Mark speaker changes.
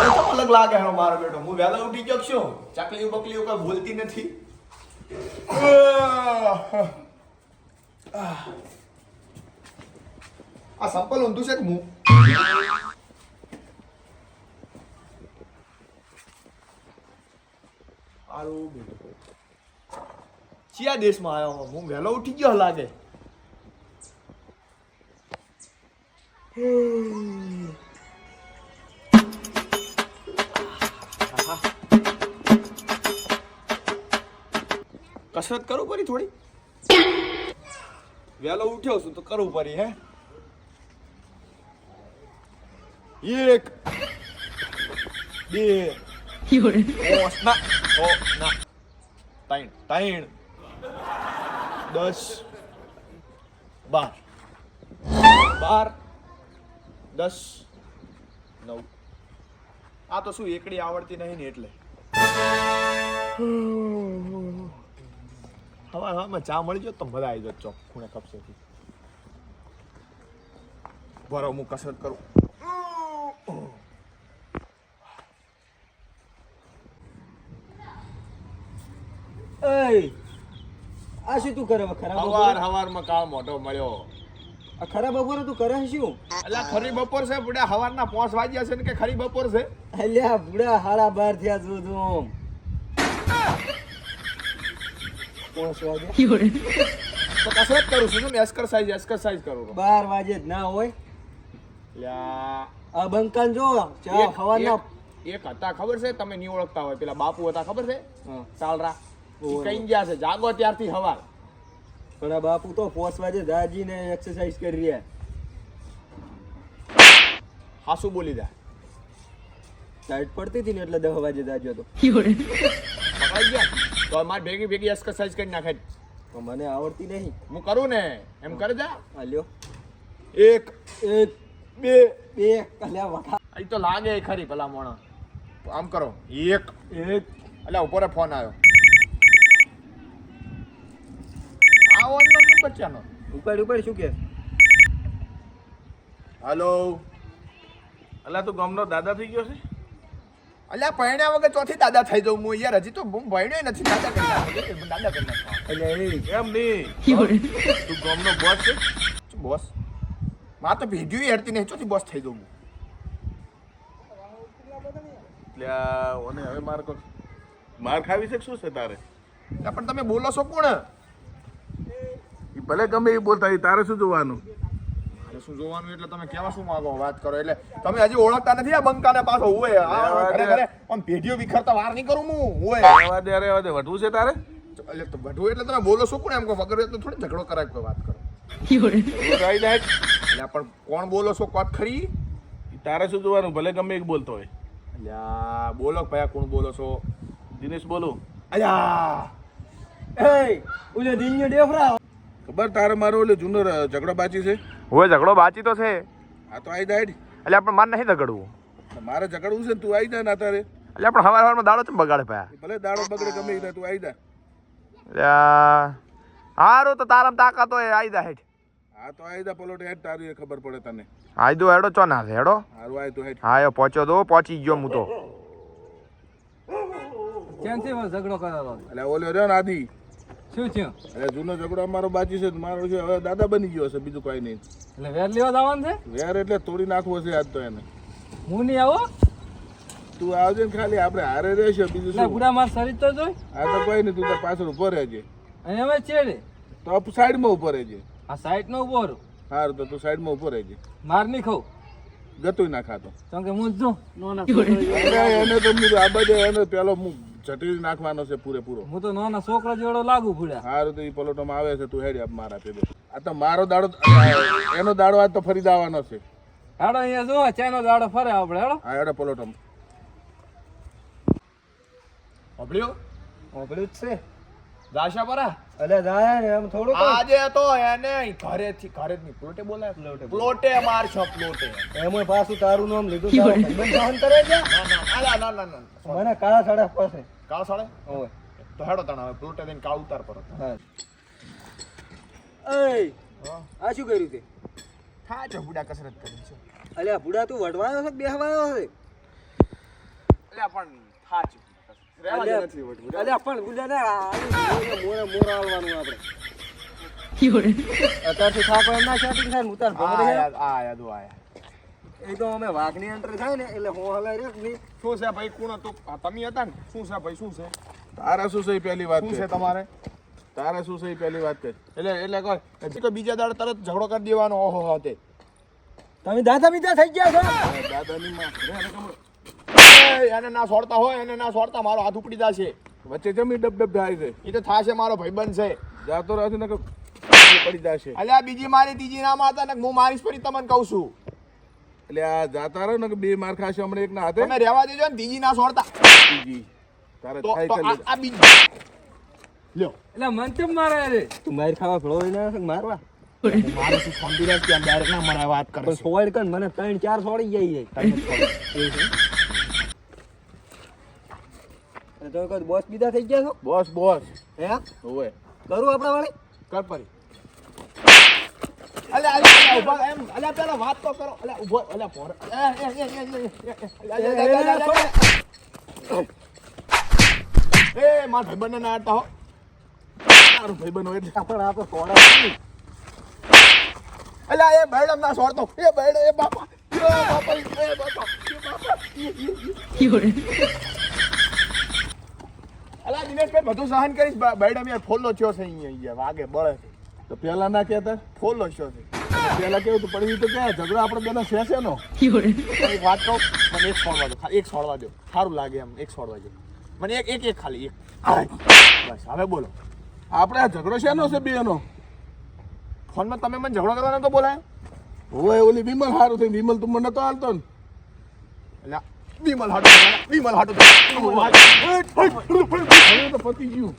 Speaker 1: મારે તો અલગ લાગે હે મારો બેટો. હું વહેલો ઉઠી ગયો છું. ચકલી બકલીઓ કઈ બોલતી નથી. આ સંપલ ઊંધું છે કે હું આરું બેટો ચિયા દેશમાં આવ્યો હું વહેલો ઉઠી ગયો લાગે. કસરત કરું પડી થોડી. વહેલો ઉઠ્યો છું તો કરવું પડી હે. 1 2
Speaker 2: 有人，
Speaker 1: ના 3 10 12 10 9 આ તો શું એકડી આવડતી નહીં ને એટલે હવે ચા મળી ગયો તો મજા આવી જાય ચોક ખૂણે કપસેથી. બરો હું કસરત કરું.
Speaker 3: આ શું તું કરે ખરાબ
Speaker 1: હવારમાં કાળ મોટો મળ્યો.
Speaker 3: ખરાબ બપોરે તું કરે શું?
Speaker 1: અલ્યા ખરી બપોર છે બુડા. હવારના 5 વાગ્યા છે ને કે ખરી બપોર છે?
Speaker 3: અલ્યા બુડા 12:30 થયા જો તું 5 વાગે
Speaker 2: 有人，તો
Speaker 1: કસરત કરું છું ને એક્સરસાઇઝ કરું.
Speaker 3: 12 વાગે જ ના હોય.
Speaker 1: અલ્યા
Speaker 3: આ બંકાન જો ચા હવાના
Speaker 1: એક હતા ખબર છે તમે નહીં ઓળખતા હોય પેલા બાપુ હતા ખબર છે
Speaker 3: હા.
Speaker 1: સાલરા કઈ ગયા છે જાગો ત્યારથી હવાર.
Speaker 3: પણ આ બાપુ તો 5 વાગે જાજી ને એક્સરસાઇઝ કરી રહ્યા.
Speaker 1: હાસુ બોલી દે.
Speaker 3: ટાઈટ પડતી હતી ને એટલે 10 વાગે જાજો તો.
Speaker 2: 有人，પકડાઈ
Speaker 1: ગયા તો મારે ભેગી એક્સરસાઇઝ કરી નાખે.
Speaker 3: તો મને આવડતી નહીં.
Speaker 1: હું કરું ને એમ કરે જા.
Speaker 3: આ લ્યો
Speaker 1: 1 2
Speaker 3: 2 કલ્યા વખા
Speaker 1: અહીં તો લાગે ખરી ભલા મોણા. આમ કરો 1 અલ્યા ઉપર ફોન આવ્યો. આ ઓનલાઈન નંબર ચાનો.
Speaker 3: ઉપર શું કે?
Speaker 1: હાલો.
Speaker 4: અલા તું ગામનો દાદા થઈ ગયો છે?
Speaker 1: અલ્યા પૈણ્યા વગર ચોથી દાદા થઈ જાઉં હું યાર. હજી તો હું ભણ્યો નથી. દાદા કરી નાખો.
Speaker 3: એટલે એ
Speaker 4: એમ નહીં,
Speaker 2: 有人，તું
Speaker 4: ગામનો બોસ છે?
Speaker 1: બોસ માં તો ભેડ્યું હેરતી નહીં. ચોથી બોસ થઈ જાઉં હું.
Speaker 4: એટલે આ ઓને હવે માર ખાવી છે કે શું છે તારે?
Speaker 1: અલ્યા પણ તમે બોલો છો કોણ?
Speaker 4: ઈ ભલે ગમે એ બોલતા હોય, તારે શું જોવાનું?
Speaker 1: અરે શું જોવાનું એટલે તમે કેવા શું માંગો વાત કરો એટલે તમે હજી ઓળખતા નથી આ બંકાને પાછો હોય ઘરે ઘરે આમ પેઢીઓ વિખરતા વાર નહીં કરું હું હોય.
Speaker 4: રહેવા દે વટવું છે તારે?
Speaker 1: એટલે તો બધું એટલે તમે બોલો છો કોણ એમ કહો વગર એટલે થોડી ઝઘડો કરાય કોઈ વાત કરો.
Speaker 2: 有人，તું
Speaker 4: આવી જાય જ.
Speaker 1: એટલે પણ કોણ બોલો છો કોત ખરી?
Speaker 4: ઈ તારે શું જોવાનું? ભલે ગમે એક બોલતો હોય.
Speaker 1: અલ્યા બોલો ભયા કોણ બોલો છો?
Speaker 4: દિનેશ બોલું.
Speaker 1: અલ્યા
Speaker 3: એ ઉલે દિનનો ડેફરા
Speaker 4: ખબર તારે મારો ઓલે જૂનો ઝઘડો બાચી છે?
Speaker 1: હોય ઝઘડો બાચી તો છે
Speaker 4: હા તો આવી જાય.
Speaker 1: એટલે પણ મારે નહીં ઝઘડવું.
Speaker 4: મારે ઝઘડવું છે ને તું આવી જાય ના તારે.
Speaker 1: એટલે પણ હવારમાં દાડો ચમ બગાડે ભયા.
Speaker 4: ભલે દાડો બગડે ગમે એ થાય, તું આવી જા.
Speaker 1: હારું તો તારામ તાકાત હોય આઈ દા હેઠ.
Speaker 4: હા તો આવી જા પલોટે હેડ, તારી એ ખબર પડે તને.
Speaker 1: આઈ દો હેડો ચો ના છે હેડો.
Speaker 4: હારું આવી તું હેડ.
Speaker 1: હા એ પહોંચ્યો તો પહોંચી ગયો હું તો.
Speaker 3: ક્યાંથી ઝઘડો કરાવો?
Speaker 4: એટલે ઓલો રહ્યો ને આદિ,
Speaker 3: શું થયું?
Speaker 4: એટલે જૂનો ઝઘડો અમારો બાચી છે. મારો છે હવે દાદા બની ગયો છે, બીજું કઈ નહીં.
Speaker 3: એટલે વેર લેવા જવાનું છે?
Speaker 4: વેર એટલે તોડી નાખવો છે આજ તો એને.
Speaker 3: હું નહીં આવો
Speaker 4: તું આવજે ને ખાલી આપણે હારે રહેશે, બીજું
Speaker 3: એટલે
Speaker 4: શું.
Speaker 3: બુડા માર શરીર તો જોઈ
Speaker 4: આ તો કોઈ નહીં, તું તાર પાછળ ઉભો રહેજે.
Speaker 3: અને હવે ચેડે
Speaker 4: તો સાઈડમાં ઉભો રહેજે.
Speaker 3: આ સાઈડ નો ઉભો રહું.
Speaker 4: સારું તો તું સાઈડમાં ઉભો રહેજે.
Speaker 3: માર નહીં ખાઉં
Speaker 4: ગતું ના ખાતો.
Speaker 3: કેમ કે હું જ છું નાના
Speaker 4: અરે એને તો આ બધે એને પેલો જટીલ નાખવાનો છે પૂરેપૂરો.
Speaker 3: હું તો નાના છોકરા જેવડો લાગુ ફૂડ્યા.
Speaker 4: સારું તો એ પલોટોમાં આવે છે, તું હેડી આપ મારા પેલો. આ તો મારો દાડો, એનો દાડો આજ તો ફરી આવવાનો છે.
Speaker 3: હાડો અહીંયા જો ચાનો દાડો ફરે આપણે હાડો.
Speaker 4: હા હેડો પલોટોમાં.
Speaker 1: અભળ્યો
Speaker 3: ઓગળ્યું જ છે.
Speaker 1: દાશા પરા
Speaker 3: અલે જાય ને એમ થોડું
Speaker 1: આજે તો એને ઘરેથી ઘરે જ નહીં પ્લોટે બોલાય. પ્લોટે મારશો પ્લોટે.
Speaker 3: એમાં પાછું તારું નામ લીધું
Speaker 2: ઈ
Speaker 3: તારો
Speaker 2: વળી.
Speaker 3: ભાઈબંધ સહન કરે છે.
Speaker 1: ના ના
Speaker 3: મને કાળા સાડા પાસે
Speaker 1: કાળ સાડે
Speaker 3: ઓય
Speaker 1: તો હેડો તણ હવે પ્લોટે દઈને કાળ ઉતાર પર.
Speaker 3: હા એય આ શું કર્યું તે?
Speaker 1: થા જો બુડા કસરત કરી છે.
Speaker 3: અલ્યા બુડા તું વડવાયો છે કે બેહવાયો છે?
Speaker 1: અલ્યા પણ થાચ રહેવા દે નથી વટવું.
Speaker 3: અલ્યા પણ ગુડા ને મોરા આવવાનું આપણે અત્યારથી થાક એમ ના સેટિંગ થાય ને ઉતાર ભમરે હે.
Speaker 1: આયા દો આયા.
Speaker 3: એ તો અમે વાઘની એન્ટ્રી થાય ને એટલે હું હલાઈ રહ્યો કે નહીં.
Speaker 1: શું છે ભાઈ કોણ હતું? આ તમે હતા ને? શું છે ભાઈ શું છે?
Speaker 4: તારા શું છે એ પહેલી વાત
Speaker 1: શું
Speaker 4: છે
Speaker 1: છે તમારે?
Speaker 4: તારા શું છે એ પહેલી વાત છે
Speaker 1: એટલે કોઈ હજી તો બીજા દાડે તરત ઝઘડો કરી દેવાનો. ઓહો હો તે
Speaker 3: તમે દાદા બીજા થઈ ગયા છો.
Speaker 4: દાદાની માં
Speaker 1: એને ના છોડતા હોય એને ના છોડતા મારો હાથ ઉપડી જશે.
Speaker 4: વચ્ચે જમી ડબ ડબ થાય છે
Speaker 1: એ તો થાશે મારો ભાઈબંધ છે.
Speaker 4: જાતો રહેશે ને કે પડી જશે
Speaker 1: અલ્યા બીજી મારી ત્રીજી ના મારતા ને હું મારીશ ફરી તમને કહું છું.
Speaker 4: એટલે આ જાતા રહો ને કે બે માર ખાશે હમણાં એક ના હાથે
Speaker 1: તમે રહેવા દેજો ને ત્રીજી ના છોડતા.
Speaker 4: બીજી તારે
Speaker 1: તો
Speaker 4: થાય
Speaker 1: તો
Speaker 4: કે
Speaker 1: આ આ બીજી લ્યો
Speaker 3: એટલે મન કેમ મારે રે તું માર ખાવા ભળો ના મારવા
Speaker 1: મારે શું શાંતિ રાખ કે ડાયરેક્ટ ના મને વાત કરે
Speaker 3: પણ સોળ કન મને 3-4 છોડી જાય છે તો કોઈ બોસ બીજા થઈ ગયા છો
Speaker 4: બોસ બોસ
Speaker 3: હે
Speaker 4: હોવે
Speaker 3: કરું આપણા વાળી
Speaker 1: કર પરી. અલ્યા અલ્યા ઉભા એમ અલ્યા પેલા વાત તો કરો. અલ્યા ઉભો અલ્યા પોર એ માર ભાઈબંધ ના આડતા હો.
Speaker 4: તારો ભાઈબંધ હોય એટલે
Speaker 3: પણ આ તો સોડા નથી.
Speaker 1: અલ્યા એ બેડમ ના છોડતો. એ બેડ એ બાપા એ બાપા એ બાપા એ બાપા. અલ્યા દિનેશભાઈ બધું સહન કરીશ. બેડમ યાર ફોલ્લો થયો છે અહીંયા વાગે બળે છે.
Speaker 4: તો પેલા ના કહેતા
Speaker 1: ફોલ્લો થયો છે.
Speaker 4: પેલા કેવું તું પડી તો ક્યાં ઝઘડો આપણે બેનો છે નો
Speaker 1: એક વાત કહું મને એક છોડવા દો. ખાલી એક છોડવા દો. સારું લાગે એમ એક છોડવા દો મને. એક ખાલી એક. બસ હવે બોલો.
Speaker 4: આપણે આ ઝઘડો શેનો છે બે નો
Speaker 1: ફોનમાં તમે મને ઝઘડો કરવાનો તો બોલાય.
Speaker 4: હોય ઓલી વિમલ હારું થઈ વિમલ તું મને તો હાલતો ને
Speaker 1: એટલે વિમલ હાટો વિમલ હાટો
Speaker 4: હવે તો પતી ગયું